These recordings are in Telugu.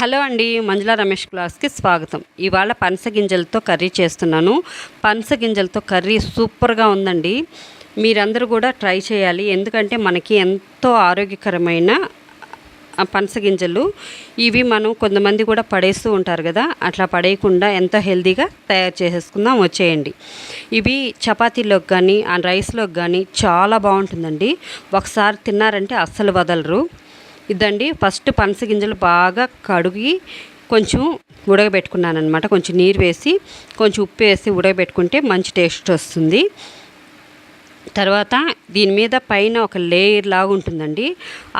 హలో అండి, మంజుల రమేష్ క్లాస్కి స్వాగతం. ఇవాళ పనస గింజలతో కర్రీ చేస్తున్నాను. పనస గింజలతో కర్రీ సూపర్గా ఉందండి. మీరందరూ కూడా ట్రై చేయాలి. ఎందుకంటే మనకి ఎంతో ఆరోగ్యకరమైన పనస గింజలు ఇవి. మనం కొంతమంది కూడా పడేస్తూ ఉంటారు కదా, అట్లా పడేయకుండా ఎంతో హెల్తీగా తయారు చేసేసుకుందాం. వచ్చేయండి. ఇవి చపాతీలోకి కానీ రైస్లోకి కానీ చాలా బాగుంటుందండి. ఒకసారి తిన్నారంటే అస్సలు వదలరు. ఇదండి, ఫస్ట్ పనస గింజలు బాగా కడిగి కొంచెం ఉడకబెట్టుకున్నాను అనమాట. కొంచెం నీరు వేసి కొంచెం ఉప్పు వేసి ఉడకబెట్టుకుంటే మంచి టేస్ట్ వస్తుంది. తర్వాత దీని మీద పైన ఒక లేయర్ లాగా ఉంటుందండి.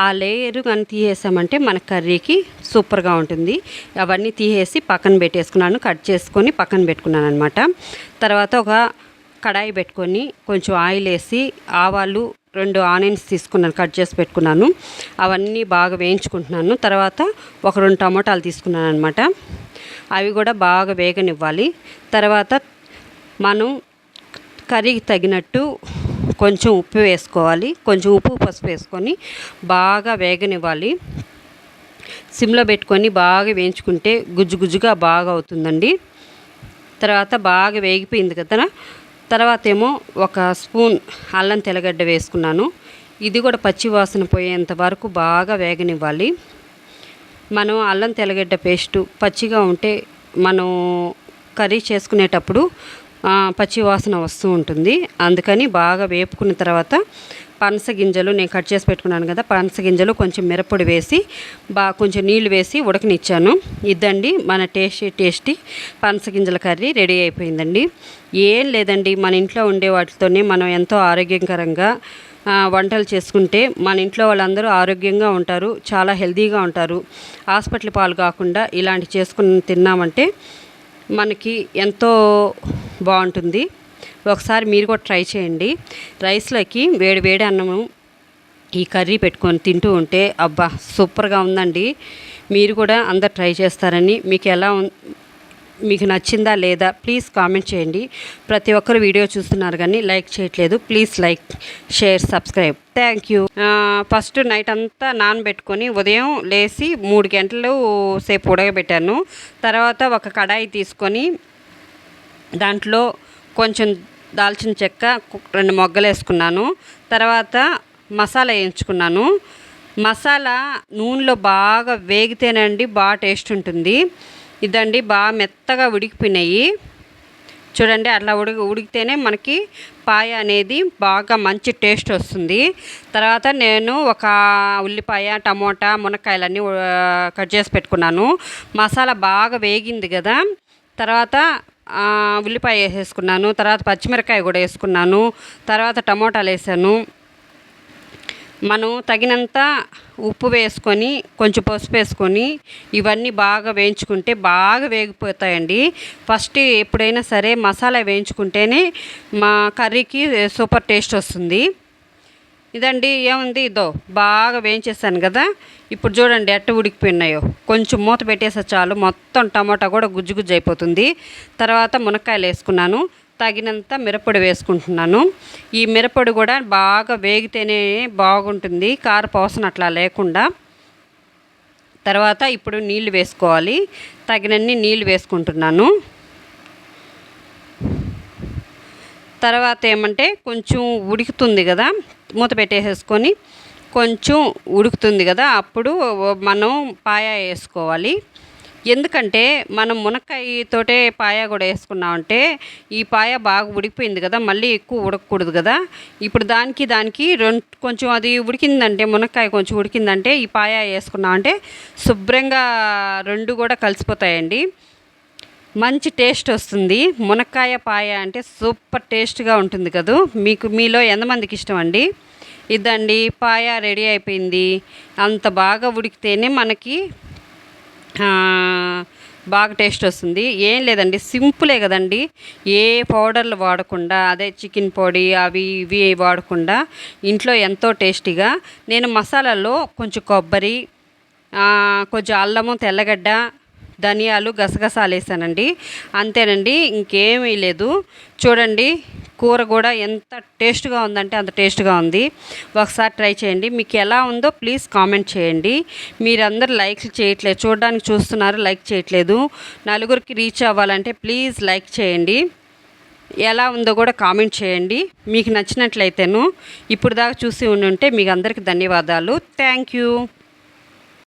ఆ లేయర్ కానీ తీసేసామంటే మన కర్రీకి సూపర్గా ఉంటుంది. అవన్నీ తీసేసి పక్కన పెట్టేసుకున్నాను. కట్ చేసుకొని పక్కన పెట్టుకున్నాను అనమాట. తర్వాత ఒక కడాయి పెట్టుకొని కొంచెం ఆయిల్ వేసి ఆవాలు 2 ఆనియన్స్ తీసుకున్నాను, కట్ చేసి పెట్టుకున్నాను. అవన్నీ బాగా వేయించుకుంటున్నాను. తర్వాత ఒక 2 టమాటాలు తీసుకున్నాను అనమాట. అవి కూడా బాగా వేగనివ్వాలి. తర్వాత మనం కర్రీకి తగినట్టు కొంచెం ఉప్పు వేసుకోవాలి. కొంచెం ఉప్పు పసుపు వేసుకొని బాగా వేగనివ్వాలి. సిమ్లో పెట్టుకొని బాగా వేయించుకుంటే గుజ్జు గుజ్జుగా బాగా అవుతుందండి. తర్వాత బాగా వేగిపోయింది కదా, తర్వాత ఏమో ఒక స్పూన్ అల్లం తెల్లగడ్డ వేసుకున్నాను. ఇది కూడా పచ్చి వాసన పోయేంత వరకు బాగా వేగనివ్వాలి. మనం అల్లం తెల్లగడ్డ పేస్టు పచ్చిగా ఉంటే మనం కర్రీ చేసుకునేటప్పుడు పచ్చి వాసన వస్తూ ఉంటుంది. అందుకని బాగా వేపుకున్న తర్వాత పనస గింజలు నేను కట్ చేసి పెట్టుకున్నాను కదా, పనస గింజలు కొంచెం మిరప్పొడి వేసి కొంచెం నీళ్లు వేసి ఉడకనిచ్చాను. ఇదండి మన టేస్టీ పనస గింజల కర్రీ రెడీ అయిపోయిందండి. ఏం లేదండి, మన ఇంట్లో ఉండే వాటితోనే మనం ఎంతో ఆరోగ్యకరంగా వంటలు చేసుకుంటే మన ఇంట్లో వాళ్ళందరూ ఆరోగ్యంగా ఉంటారు, చాలా హెల్తీగా ఉంటారు. హాస్పిటల్ పాలు కాకుండా ఇలాంటి చేసుకుని తిన్నామంటే మనకి ఎంతో బాగుంటుంది. ఒకసారి మీరు కూడా ట్రై చేయండి. రైస్లోకి వేడి వేడి అన్నము ఈ కర్రీ పెట్టుకొని తింటూ ఉంటే అబ్బా సూపర్గా ఉందండి. మీరు కూడా అందరు ట్రై చేస్తారని, మీకు నచ్చిందా లేదా ప్లీజ్ కామెంట్ చేయండి. ప్రతి ఒక్కరు వీడియో చూస్తున్నారు కానీ లైక్ చేయట్లేదు. Please like, share, subscribe. Thank you. First night అంతా నానబెట్టుకొని ఉదయం లేచి 3 గంటలు సేపు ఉడకబెట్టాను. తర్వాత ఒక కడాయి తీసుకొని దాంట్లో కొంచెం దాల్చిన చెక్క 2 మొగ్గలు వేసుకున్నాను. తర్వాత మసాలా వేయించుకున్నాను. మసాలా నూనెలో బాగా వేగితేనండి బాగా టేస్ట్ ఉంటుంది. ఇదండి, బాగా మెత్తగా ఉడికిపోయినాయి చూడండి. అట్లా ఉడికితేనే మనకి పాయ అనేది బాగా మంచి టేస్ట్ వస్తుంది. తర్వాత నేను ఒక ఉల్లిపాయ, టమోటా, మునక్కాయలన్నీ కట్ చేసి పెట్టుకున్నాను. మసాలా బాగా వేగింది కదా, తర్వాత ఉల్లిపాయ వేసేసుకున్నాను. తర్వాత పచ్చిమిరకాయ కూడా వేసుకున్నాను. తర్వాత టమోటాలు వేసాను. మనం తగినంత ఉప్పు వేసుకొని కొంచెం పసుపు వేసుకొని ఇవన్నీ బాగా వేయించుకుంటే బాగా వేగిపోతాయండి. ఫస్ట్ ఎప్పుడైనా సరే మసాలా వేయించుకుంటేనే మా కర్రీకి సూపర్ టేస్ట్ వస్తుంది. ఇదండి, ఏముంది, ఇదో బాగా వేయించేసాను కదా. ఇప్పుడు చూడండి ఎట్ట ఉడికిపోయినాయో. కొంచెం మూత పెట్టేసా చాలు, మొత్తం టమాటా కూడా గుజ్జు గుజ్జు అయిపోతుంది. తర్వాత మునక్కాయలు వేసుకున్నాను. తగినంత మిరప్పొడి వేసుకుంటున్నాను. ఈ మిరప్పొడి కూడా బాగా వేగితేనే బాగుంటుంది, కారపోసన అట్లా లేకుండా. తర్వాత ఇప్పుడు నీళ్లు వేసుకోవాలి. తగినన్ని నీళ్లు వేసుకుంటున్నాను. తర్వాత ఏమంటే కొంచెం ఉడుకుతుంది కదా, మూత పెట్టేసేసుకొని కొంచెం ఉడుకుతుంది కదా, అప్పుడు మనం పాయ వేసుకోవాలి. ఎందుకంటే మనం మునక్కాయతోటే పాయ కూడా వేసుకున్నామంటే ఈ పాయ బాగా ఉడికిపోయింది కదా, మళ్ళీ ఎక్కువ ఉడకకూడదు కదా. ఇప్పుడు దానికి కొంచెం అది ఉడికిందంటే, మునక్కాయ కొంచెం ఉడికిందంటే ఈ పాయ వేసుకున్నామంటే శుభ్రంగా 2 కూడా కలిసిపోతాయండి. మంచి టేస్ట్ వస్తుంది. మునక్కాయ పాయ అంటే సూపర్ టేస్ట్గా ఉంటుంది కదా. మీలో ఎంతమందికి ఇష్టం అండి? ఇదండి, పాయ రెడీ అయిపోయింది. అంత బాగా ఉడికితేనే మనకి బాగా టేస్ట్ వస్తుంది. ఏం లేదండి, సింపులే కదండి. ఏ పౌడర్లు వాడకుండా, అదే చికెన్ పొడి అవి ఇవి వాడకుండా ఇంట్లో ఎంతో టేస్టీగా నేను మసాలాలో కొంచెం కొబ్బరి, కొంచెం అల్లము, తెల్లగడ్డ, ధనియాలు గసగసాలు వేసానండి. అంతేనండి, ఇంకేమీ లేదు. చూడండి కూర కూడా ఎంత టేస్ట్గా ఉందంటే అంత టేస్ట్గా ఉంది. ఒకసారి ట్రై చేయండి. మీకు ఎలా ఉందో ప్లీజ్ కామెంట్ చేయండి. మీరందరూ లైక్లు చేయట్లేదు, చూడడానికి చూస్తున్నారు, లైక్ చేయట్లేదు. నలుగురికి రీచ్ అవ్వాలంటే ప్లీజ్ లైక్ చేయండి. ఎలా ఉందో కూడా కామెంట్ చేయండి. మీకు నచ్చినట్లయితేను ఇప్పుడు దాకా చూసి ఉంటే మీకు అందరికీ ధన్యవాదాలు. Thank you.